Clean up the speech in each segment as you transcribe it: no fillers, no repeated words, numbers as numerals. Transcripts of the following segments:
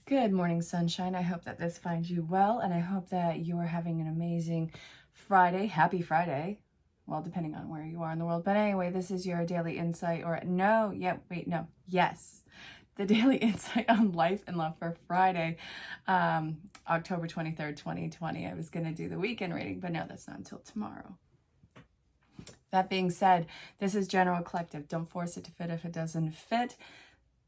Good morning, sunshine. I hope that this finds you well, and I hope that you are having an amazing Friday. Happy Friday. Well, depending on where you are in the world. But anyway, this is your daily insight, yes. The daily insight on life and love for Friday, October 23rd, 2020. I was going to do the weekend reading, but no, that's not until tomorrow. That being said, this is general collective. Don't force it to fit if it doesn't fit.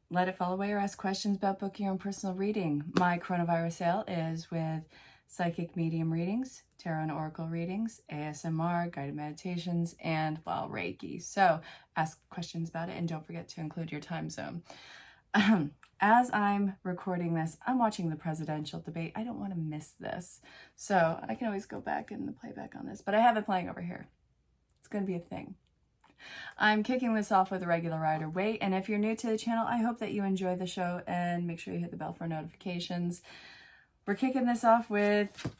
Let it fall away or ask questions about booking your own personal reading. My coronavirus sale is with psychic medium readings, tarot and oracle readings, ASMR, guided meditations, and, well, Reiki. So ask questions about it, and don't forget to include your time zone. As I'm recording this, I'm watching the presidential debate. I don't want to miss this. So I can always go back in the playback on this, but I have it playing over here. It's going to be a thing. I'm kicking this off with a regular Rider Waite, and if you're new to the channel, I hope that you enjoy the show and make sure you hit the bell for notifications. We're kicking this off with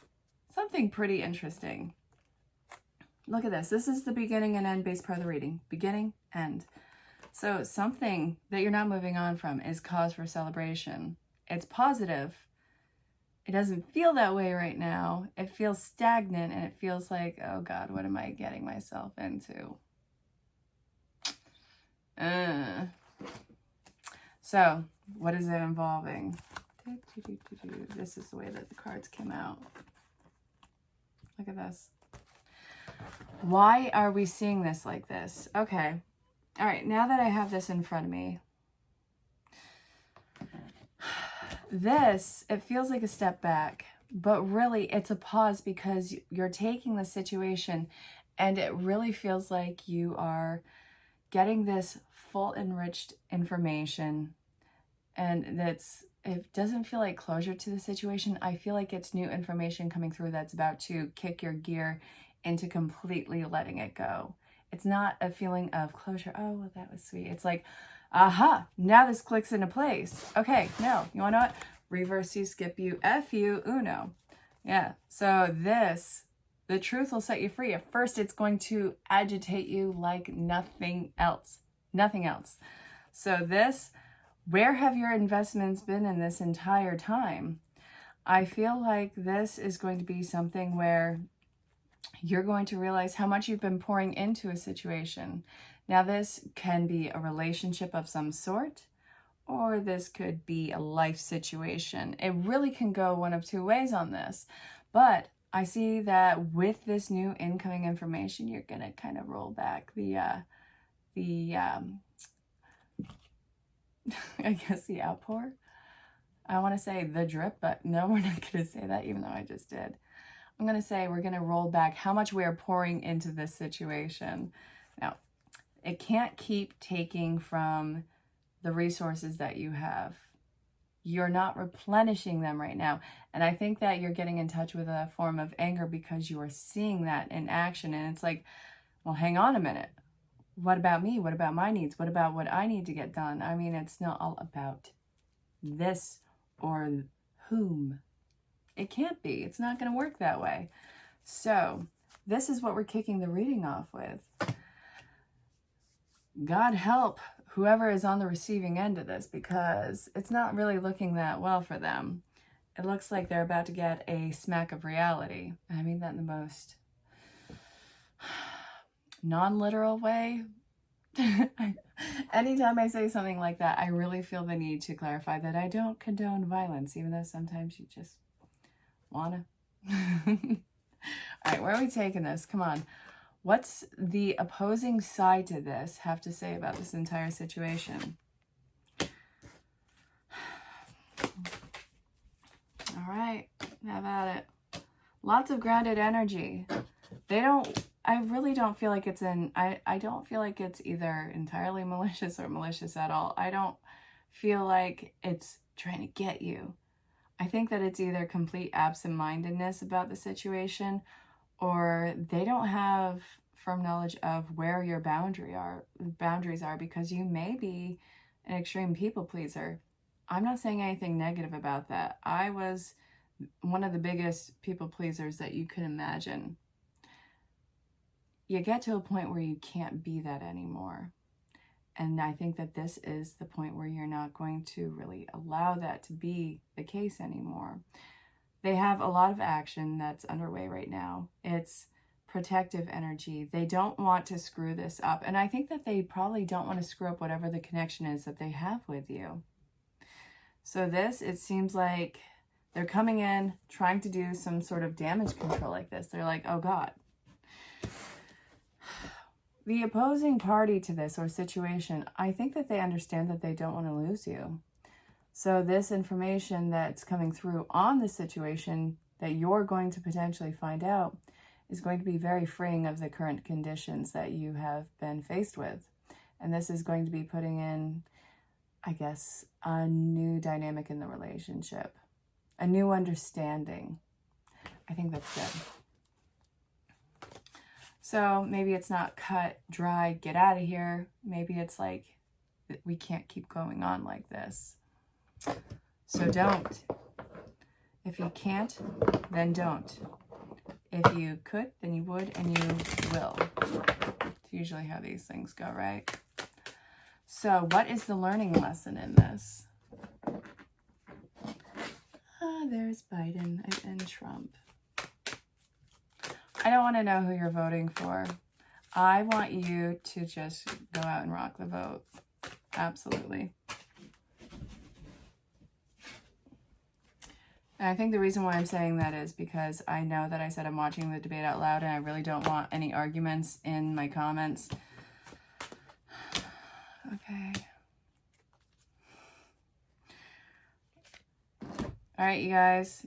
something pretty interesting. Look at this. This is the beginning and end based part of the reading. Beginning, end. So something that you're not moving on from is cause for celebration. It's positive. It doesn't feel that way right now. It feels stagnant, and it feels like, oh God, what am I getting myself into? So, what is it involving? This is the way that the cards came out. Look at this. Why are we seeing this like this? Okay. All right, now that I have this in front of me, it feels like a step back, but really it's a pause because you're taking the situation and it really feels like you are getting this full enriched information, and it doesn't feel like closure to the situation. I feel like it's new information coming through that's about to kick your gear into completely letting it go. It's not a feeling of closure. Oh, well, that was sweet. It's like, aha, now this clicks into place. Okay, no, you want to know what? Reverse you, skip you, F you, uno. Yeah, so the truth will set you free. At first, it's going to agitate you like nothing else. Nothing else. So where have your investments been in this entire time? I feel like this is going to be something where you're going to realize how much you've been pouring into a situation. Now, this can be a relationship of some sort, or this could be a life situation. It really can go one of two ways on this. But I see that with this new incoming information, you're going to kind of roll back I guess the outpour. I want to say the drip, but no, we're not going to say that, even though I just did. I'm going to say we're going to roll back how much we are pouring into this situation. Now, it can't keep taking from the resources that you have. You're not replenishing them right now. And I think that you're getting in touch with a form of anger because you are seeing that in action. And it's like, well, hang on a minute. What about me? What about my needs? What about what I need to get done? I mean, it's not all about this or whom. It can't be. It's not going to work that way. So this is what we're kicking the reading off with. God help whoever is on the receiving end of this, because it's not really looking that well for them. It looks like they're about to get a smack of reality. I mean that in the most non-literal way. Anytime I say something like that, I really feel the need to clarify that I don't condone violence, even though sometimes you just wanna. All right, where are we taking this? Come on. What's the opposing side to this have to say about this entire situation? All right, have at it. Lots of grounded energy. I really don't feel like I don't feel like it's either entirely malicious or malicious at all. I don't feel like it's trying to get you. I think that it's either complete absent-mindedness about the situation, or they don't have firm knowledge of where your boundaries are, because you may be an extreme people pleaser. I'm not saying anything negative about that. I was one of the biggest people pleasers that you could imagine. You get to a point where you can't be that anymore. And I think that this is the point where you're not going to really allow that to be the case anymore. They have a lot of action that's underway right now. It's protective energy. They don't want to screw this up. And I think that they probably don't want to screw up whatever the connection is that they have with you. So this, it seems like they're coming in, trying to do some sort of damage control like this. They're like, oh God. The opposing party to this or situation, I think that they understand that they don't want to lose you. So this information that's coming through on the situation that you're going to potentially find out is going to be very freeing of the current conditions that you have been faced with. And this is going to be putting in, I guess, a new dynamic in the relationship, a new understanding. I think that's good. So maybe it's not cut, dry, get out of here. Maybe it's like, we can't keep going on like this. So don't. If you can't, then don't. If you could, then you would, and you will. It's usually how these things go, right? So what is the learning lesson in this? There's Biden and Trump. I don't want to know who you're voting for. I want you to just go out and rock the vote. Absolutely. And I think the reason why I'm saying that is because I know that I said I'm watching the debate out loud and I really don't want any arguments in my comments. Okay. All right, you guys.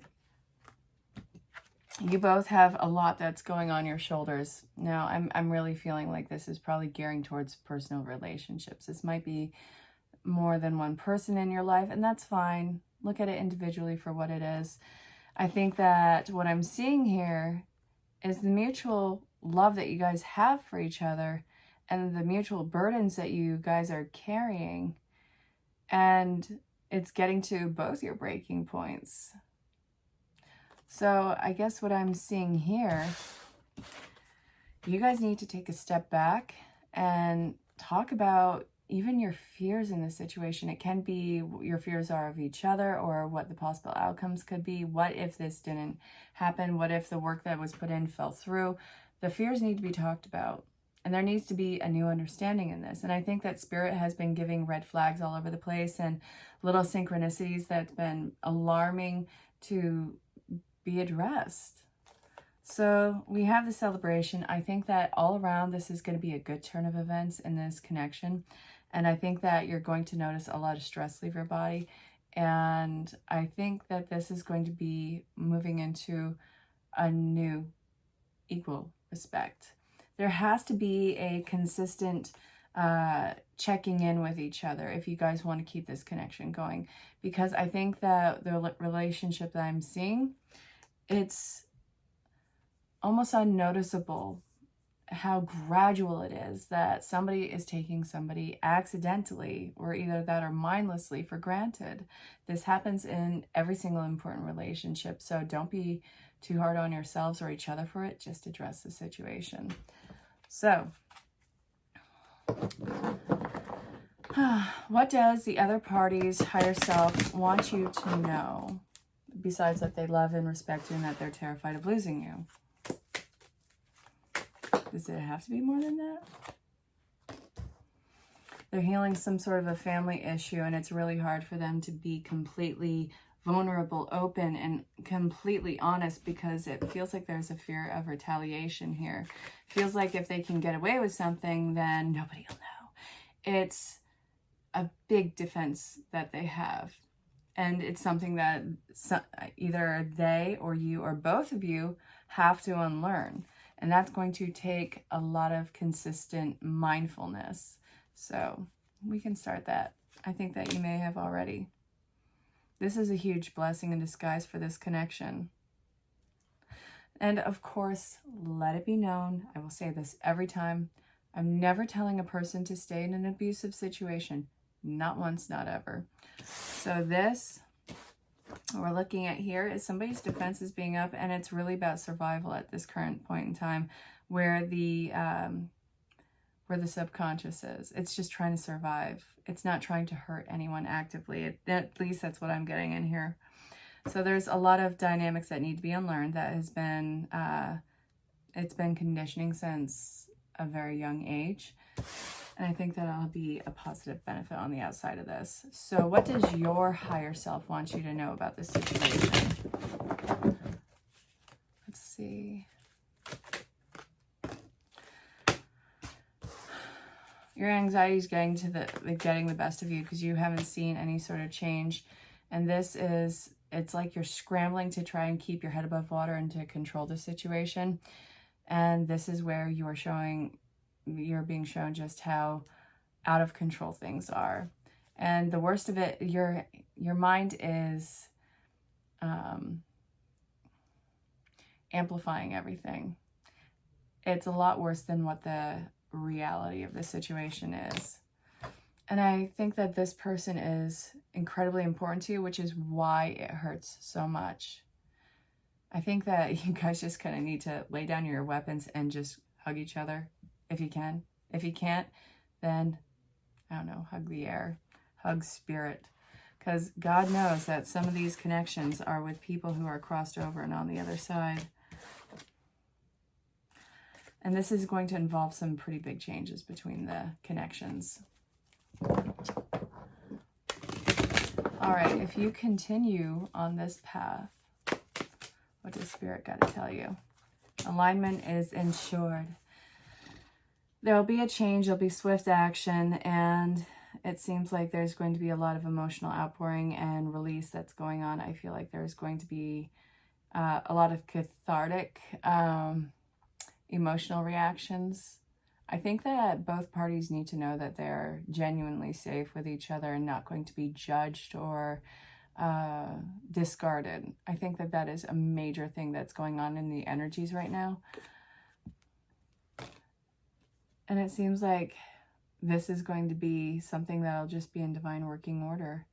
You both have a lot that's going on your shoulders. Now, I'm really feeling like this is probably gearing towards personal relationships. This might be more than one person in your life, and that's fine. Look at it individually for what it is. I think that what I'm seeing here is the mutual love that you guys have for each other and the mutual burdens that you guys are carrying. And it's getting to both your breaking points. So I guess what I'm seeing here, you guys need to take a step back and talk about even your fears in this situation. It can be your fears are of each other or what the possible outcomes could be. What if this didn't happen? What if the work that was put in fell through? The fears need to be talked about. And there needs to be a new understanding in this. And I think that Spirit has been giving red flags all over the place and little synchronicities that's been alarming to be addressed. So we have the celebration. I think that all around this is going to be a good turn of events in this connection. And I think that you're going to notice a lot of stress leave your body. And I think that this is going to be moving into a new equal respect. There has to be a consistent checking in with each other if you guys want to keep this connection going. Because I think that the relationship that I'm seeing, it's almost unnoticeable how gradual it is that somebody is taking somebody accidentally or either that or mindlessly for granted. This happens in every single important relationship. So don't be too hard on yourselves or each other for it. Just address the situation. So what does the other party's higher self want you to know? Besides that they love and respect you and that they're terrified of losing you. Does it have to be more than that? They're healing some sort of a family issue and it's really hard for them to be completely vulnerable, open, and completely honest because it feels like there's a fear of retaliation here. Feels like if they can get away with something, then nobody will know. It's a big defense that they have. And it's something that either they or you or both of you have to unlearn. And that's going to take a lot of consistent mindfulness. So we can start that. I think that you may have already. This is a huge blessing in disguise for this connection. And of course, let it be known, I will say this every time, I'm never telling a person to stay in an abusive situation. Not once, not ever. So this, we're looking at here is somebody's defense is being up, and it's really about survival at this current point in time, where where the subconscious is. It's just trying to survive. It's not trying to hurt anyone actively. At least that's what I'm getting in here. So there's a lot of dynamics that need to be unlearned that has been, it's been conditioning since a very young age. And I think that'll be a positive benefit on the outside of this. So what does your higher self want you to know about this situation? Let's see. Your anxiety is getting the best of you because you haven't seen any sort of change. And this is, it's like you're scrambling to try and keep your head above water and to control the situation. And this is where you're being shown just how out of control things are. And the worst of it, your mind is amplifying everything. It's a lot worse than what the reality of the situation is. And I think that this person is incredibly important to you, which is why it hurts so much. I think that you guys just kind of need to lay down your weapons and just hug each other if you can. If you can't, then, I don't know, hug the air, hug spirit. Because God knows that some of these connections are with people who are crossed over and on the other side. And this is going to involve some pretty big changes between the connections. All right, if you continue on this path, what does Spirit got to tell you? Alignment is ensured. There will be a change, there'll be swift action, and it seems like there's going to be a lot of emotional outpouring and release that's going on. I feel like there's going to be a lot of cathartic emotional reactions. I think that both parties need to know that they're genuinely safe with each other and not going to be judged or discarded. I think that that is a major thing that's going on in the energies right now. And it seems like this is going to be something that'll just be in divine working order.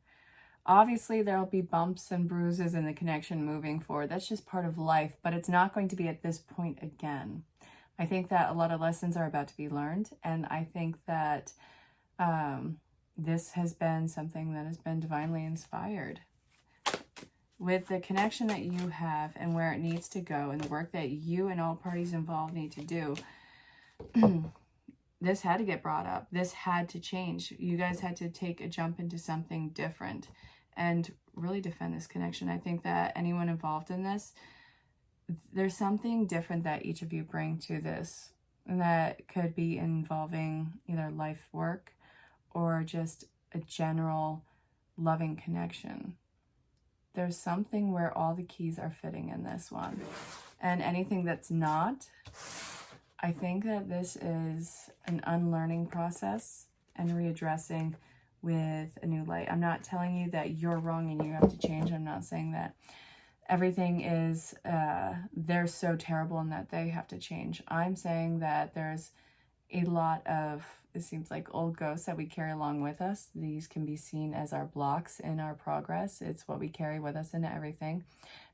Obviously, there'll be bumps and bruises in the connection moving forward. That's just part of life, but it's not going to be at this point again. I think that a lot of lessons are about to be learned, and I think that this has been something that has been divinely inspired. With the connection that you have and where it needs to go and the work that you and all parties involved need to do, this had to get brought up. This had to change. You guys had to take a jump into something different and really defend this connection. I think that anyone involved in this, there's something different that each of you bring to this, and that could be involving either life work or just a general loving connection. There's something where all the keys are fitting in this one. And anything that's not, I think that this is an unlearning process and readdressing with a new light. I'm not telling you that you're wrong and you have to change. I'm not saying that everything is, they're so terrible and that they have to change. I'm saying that there's a lot of, it seems like, old ghosts that we carry along with us. These can be seen as our blocks in our progress. It's what we carry with us into everything.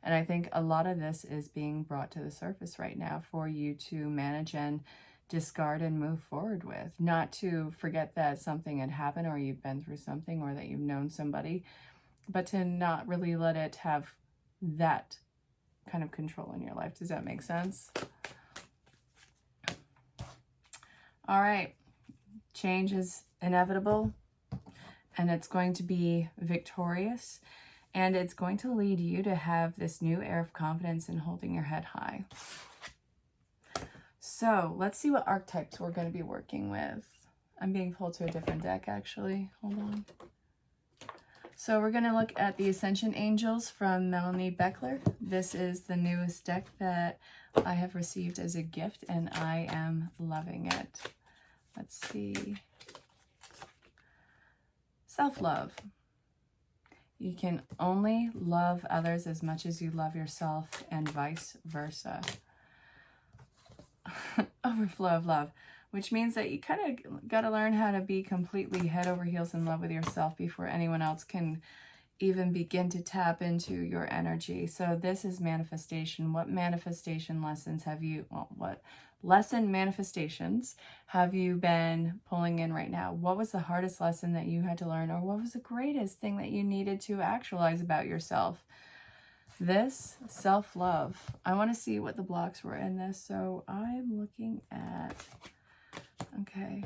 And I think a lot of this is being brought to the surface right now for you to manage and discard and move forward with. Not to forget that something had happened or you've been through something or that you've known somebody, but to not really let it have that kind of control in your life. Does that make sense? All right. Change is inevitable and it's going to be victorious. And it's going to lead you to have this new air of confidence in holding your head high. So let's see what archetypes we're going to be working with. I'm being pulled to a different deck, actually. Hold on. So we're going to look at the Ascension Angels from Melanie Beckler. This is the newest deck that I have received as a gift, and I am loving it. Let's see. Self-love. You can only love others as much as you love yourself, and vice versa. Overflow of love, which means that you kind of got to learn how to be completely head over heels in love with yourself before anyone else can even begin to tap into your energy. So this is manifestation. What manifestation lessons have you, well, what lesson manifestations have you been pulling in right now? What was the hardest lesson that you had to learn, or what was the greatest thing that you needed to actualize about yourself? This self-love. I want to see what the blocks were in this. So I'm looking at, okay.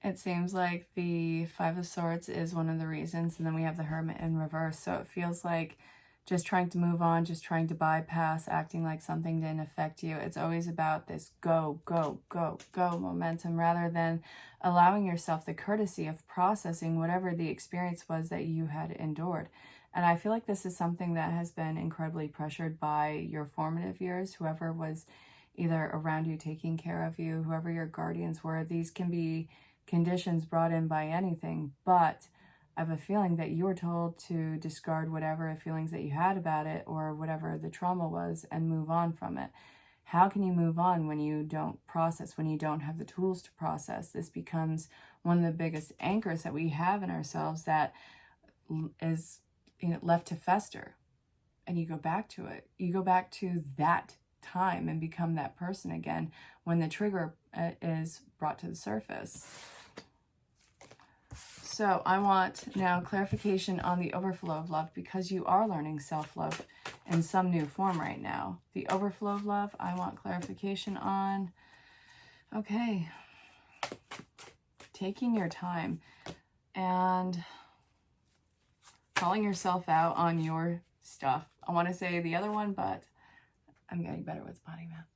It seems like the Five of Swords is one of the reasons, and then we have the Hermit in reverse. So it feels like just trying to move on, just trying to bypass, acting like something didn't affect you. It's always about this go, go, go, go momentum, rather than allowing yourself the courtesy of processing whatever the experience was that you had endured. And I feel like this is something that has been incredibly pressured by your formative years, whoever was either around you taking care of you, whoever your guardians were. These can be conditions brought in by anything, but I have a feeling that you were told to discard whatever feelings that you had about it or whatever the trauma was and move on from it. How can you move on when you don't process, when you don't have the tools to process? This becomes one of the biggest anchors that we have in ourselves that is, left to fester. And you go back to it. You go back to that time and become that person again when the trigger is brought to the surface. So I want now clarification on the overflow of love, because you are learning self-love in some new form right now. The overflow of love, I want clarification on. Okay. Taking your time and calling yourself out on your stuff. I want to say the other one, but I'm getting better with body math.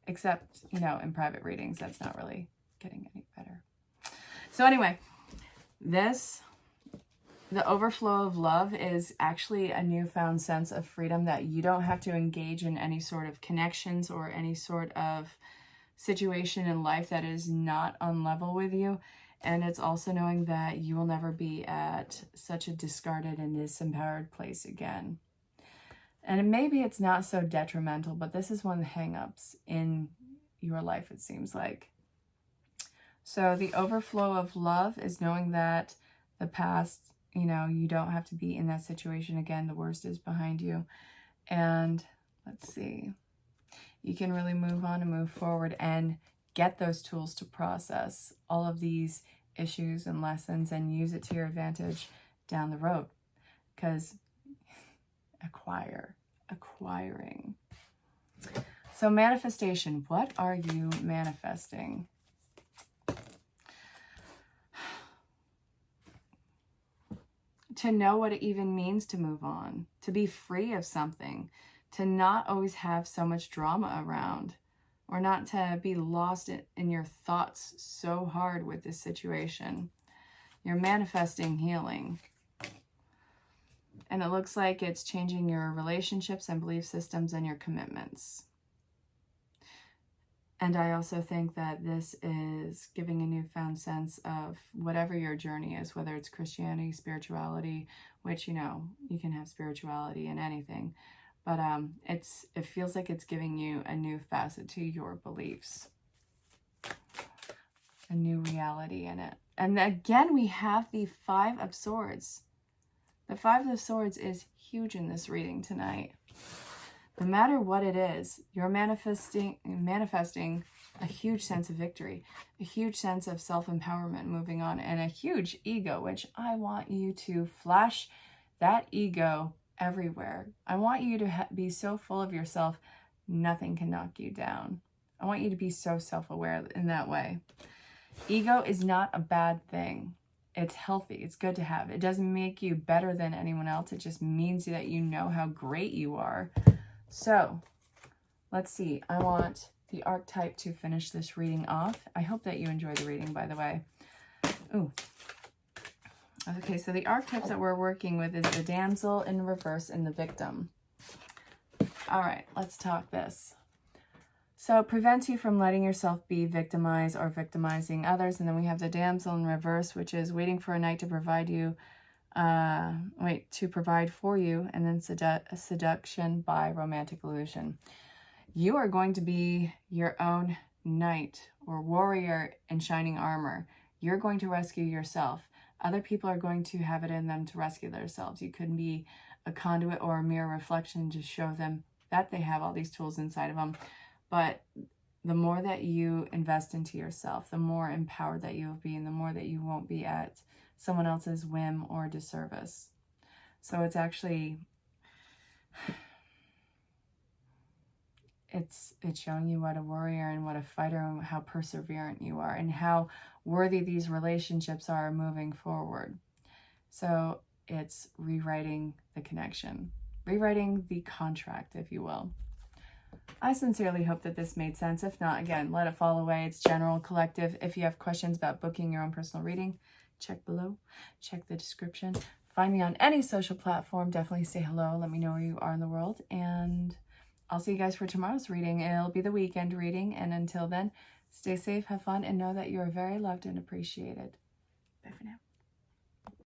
Except, in private readings, that's not really getting any better. So anyway, the overflow of love is actually a newfound sense of freedom, that you don't have to engage in any sort of connections or any sort of situation in life that is not on level with you. And it's also knowing that you will never be at such a discarded and disempowered place again. And maybe it's not so detrimental, but this is one of the hang-ups in your life, it seems like. So the overflow of love is knowing that the past, you don't have to be in that situation again. The worst is behind you. And let's see, you can really move on and move forward and get those tools to process all of these issues and lessons and use it to your advantage down the road. Because acquiring. So manifestation, what are you manifesting? To know what it even means to move on, to be free of something, to not always have so much drama around, or not to be lost in your thoughts so hard with this situation. You're manifesting healing. And it looks like it's changing your relationships and belief systems and your commitments. And I also think that this is giving a newfound sense of whatever your journey is, whether it's Christianity, spirituality, which, you can have spirituality in anything. But it feels like it's giving you a new facet to your beliefs. A new reality in it. And again, we have the Five of Swords. The Five of Swords is huge in this reading tonight. No matter what it is, you're manifesting a huge sense of victory, a huge sense of self-empowerment moving on, and a huge ego, which I want you to flash that ego everywhere. I want you to be so full of yourself, nothing can knock you down. I want you to be so self-aware in that way. Ego is not a bad thing. It's healthy. It's good to have. It doesn't make you better than anyone else. It just means that you know how great you are. So, let's see. I want the archetype to finish this reading off. I hope that you enjoy the reading, by the way. Ooh. Okay, so the archetypes that we're working with is the damsel in reverse and the victim. All right, let's talk this. So it prevents you from letting yourself be victimized or victimizing others. And then we have the damsel in reverse, which is waiting for a knight to provide you, to provide for you, and then seduction by romantic illusion. You are going to be your own knight or warrior in shining armor. You're going to rescue yourself. Other people are going to have it in them to rescue themselves. You could be a conduit or a mirror reflection to show them that they have all these tools inside of them. But the more that you invest into yourself, the more empowered that you will be, and the more that you won't be at someone else's whim or disservice. So it's actually, it's showing you what a warrior and what a fighter and how perseverant you are and how worthy these relationships are moving forward. So it's rewriting the connection, rewriting the contract, if you will. I sincerely hope that this made sense. If not, again, let it fall away. It's general, collective. If you have questions about booking your own personal reading, check below, check the description. Find me on any social platform. Definitely say hello. Let me know where you are in the world. And I'll see you guys for tomorrow's reading. It'll be the weekend reading. And until then, stay safe, have fun, and know that you're very loved and appreciated. Bye for now.